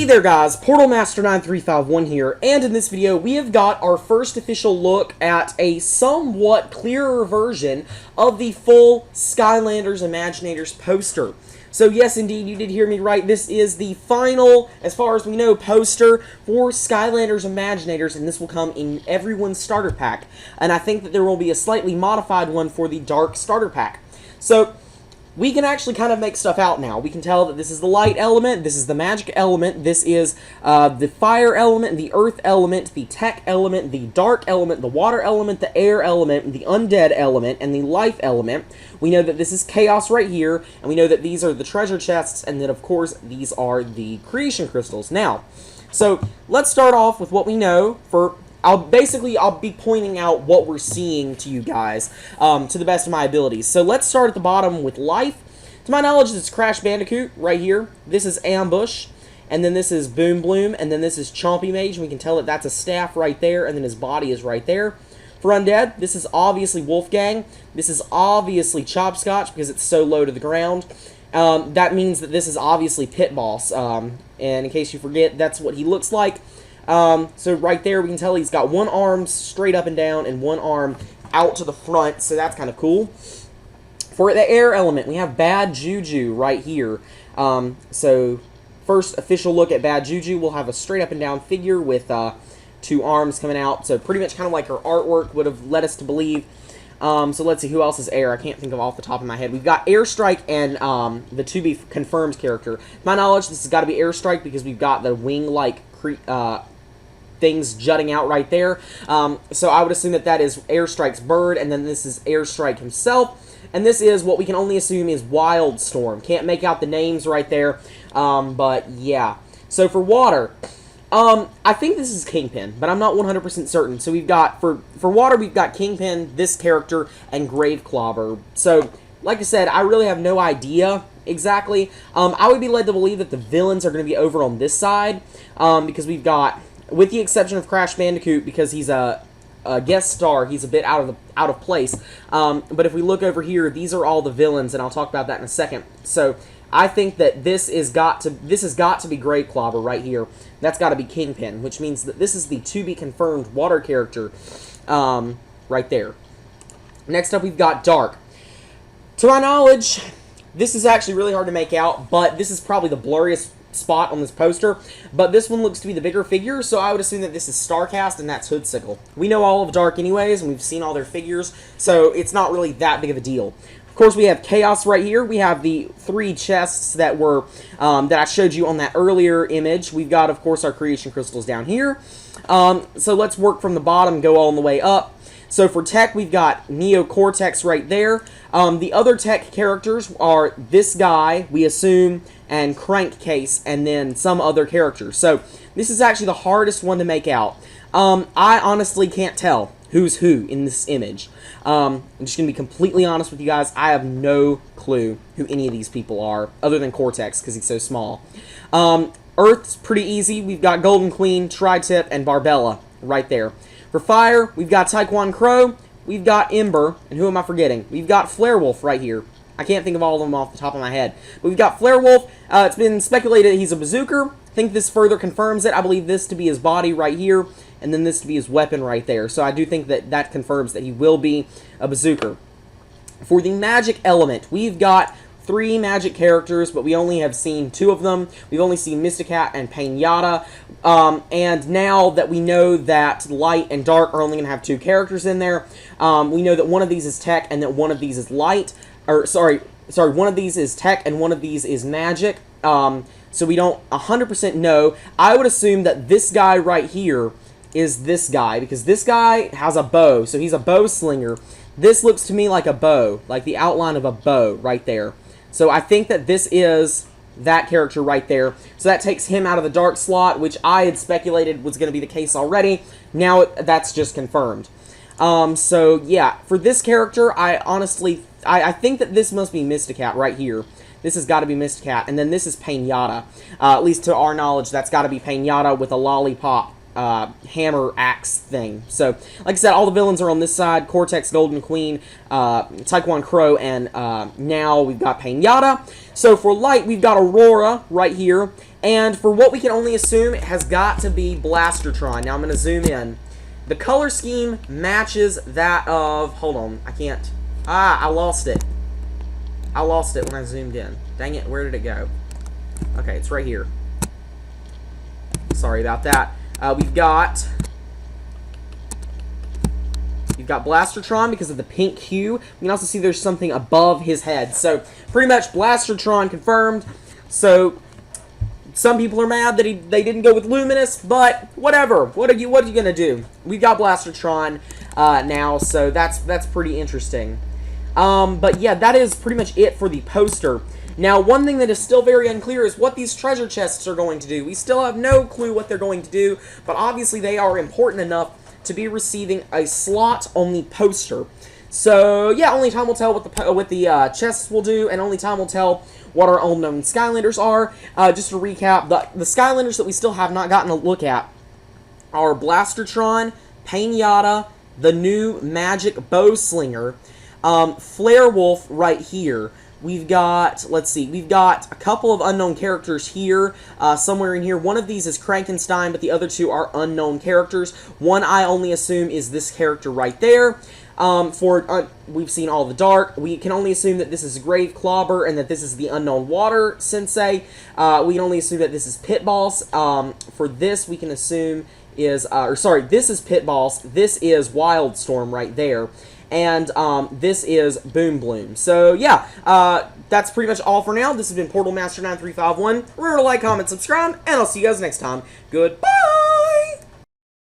there guys, PortalMaster9351 here, and in this video we have got our first official look at a somewhat clearer version of the full Skylanders Imaginators poster. So yes, indeed, you did hear me right. This is the final, as far as we know, poster for Skylanders Imaginators, and this will come in everyone's starter pack. And I think that there will be a slightly modified one for the Dark starter pack. So we can actually kind of make stuff out now. We can tell that this is the light element, this is the magic element, this is the fire element, the earth element, the tech element, the dark element, the water element, the air element, the undead element, and the life element. We know that this is chaos right here, and we know that these are the treasure chests, and then of course these are the creation crystals. Now, so let's start off with what we know for... I'll be pointing out what we're seeing to you guys to the best of my abilities. So let's start at the bottom with life. To my knowledge, it's Crash Bandicoot right here. This is Ambush, and then this is Boom Bloom, and then this is Chompy Mage. And we can tell that that's a staff right there, and then his body is right there. For Undead, this is obviously Wolfgang. This is obviously Chopscotch because it's so low to the ground. That means that this is obviously Pit Boss. And in case you forget, that's what he looks like. So right there we can tell he's got one arm straight up and down and one arm out to the front, so that's kind of cool. For the air element, we have Bad Juju right here. So first official look at Bad Juju, we'll have a straight up and down figure with two arms coming out, so pretty much kind of like her artwork would have led us to believe. So let's see, who else is air? I can't think of off the top of my head. We've got Airstrike and the to-be-confirmed character. To my knowledge, this has got to be Airstrike because we've got the wing-like things jutting out right there. So I would assume that that is Airstrike's bird, and then this is Airstrike himself. And this is what we can only assume is Wildstorm. Can't make out the names right there, but yeah. So for water, I think this is Kingpin, but I'm not 100% certain. So we've got, for water, we've got Kingpin, this character, and Graveclobber. So, like I said, I really have no idea exactly. I would be led to believe that the villains are going to be over on this side, because we've got, with the exception of Crash Bandicoot, because he's a guest star, he's a bit out of place. But if we look over here, these are all the villains, and I'll talk about that in a second. So I think that this has got to be Graveclobber right here. That's got to be Kingpin, which means that this is the to-be-confirmed water character right there. Next up, we've got Dark. To my knowledge, this is actually really hard to make out, but this is probably the blurriest spot on this poster. But this one looks to be the bigger figure, so I would assume that this is Starcast and that's Hoodsickle. We know all of Dark anyways, and we've seen all their figures, so it's not really that big of a deal. Of course, we have Chaos right here. We have the three chests that were that I showed you on that earlier image. We've got, of course, our creation crystals down here. So let's work from the bottom, go all the way up. So for tech, we've got Neo Cortex right there. The other tech characters are this guy, we assume, and Crankcase, and then some other characters. So this is actually the hardest one to make out. I honestly can't tell who's who in this image. I'm just going to be completely honest with you guys. I have no clue who any of these people are, other than Cortex, because he's so small. Earth's pretty easy. We've got Golden Queen, Tri-Tip, and Barbella right there. For fire, we've got Taekwon Crow, we've got Ember, and who am I forgetting? We've got Flarewolf right here. I can't think of all of them off the top of my head. But we've got Flarewolf. It's been speculated he's a bazooker. I think this further confirms it. I believe this to be his body right here, and then this to be his weapon right there. So I do think that that confirms that he will be a bazooker. For the magic element, we've got three magic characters, but we only have seen two of them. We've only seen Mysticat and Pinata, and now that we know that Light and Dark are only going to have two characters in there, we know that one of these is Tech and that one of these is Light, or sorry, one of these is Tech and one of these is Magic, so we don't 100% know. I would assume that this guy right here is this guy, because this guy has a bow, so he's a bow slinger. This looks to me like a bow, like the outline of a bow right there. So I think that this is that character right there. So that takes him out of the Dark slot, which I had speculated was going to be the case already. Now that's just confirmed. So yeah, for this character, I honestly, I think that this must be Mysticat right here. This has got to be Mysticat. And then this is Pinata. At least to our knowledge, that's got to be Pinata with a lollipop hammer axe thing. So, like I said, all the villains are on this side. Cortex, Golden Queen, Taekwon Crow, and now we've got Pinata. So for light, we've got Aurora right here. And for what we can only assume, it has got to be Blastertron. Now I'm going to zoom in. The color scheme matches that of... Hold on, I can't... I lost it. I lost it when I zoomed in. Dang it, where did it go? Okay, it's right here. Sorry about that. We've got Blastertron because of the pink hue. You can also see there's something above his head. So, pretty much Blastertron confirmed. So, some people are mad that they didn't go with Luminous, but whatever. What are you gonna do? We've got Blastertron now, so that's pretty interesting. But yeah, that is pretty much it for the poster. Now, one thing that is still very unclear is what these treasure chests are going to do. We still have no clue what they're going to do, but obviously they are important enough to be receiving a slot on the poster. So, yeah, only time will tell what the chests will do, and only time will tell what our unknown Skylanders are. Just to recap, the Skylanders that we still have not gotten a look at are Blastertron, Pinata, the new Magic Bow Slinger, Flare Wolf right here. We've got, let's see, we've got a couple of unknown characters here, somewhere in here. One of these is Frankenstein, but the other two are unknown characters. One I only assume is this character right there. We've seen All the Dark. We can only assume that this is Grave Clobber and that this is the Unknown Water Sensei. We can only assume that this is Pit Boss. For this, we can assume is, this is Pit Boss. This is Wildstorm right there. And this is Boom Bloom. So, yeah, that's pretty much all for now. This has been Portal Master 9351. Remember to like, comment, subscribe, and I'll see you guys next time. Goodbye!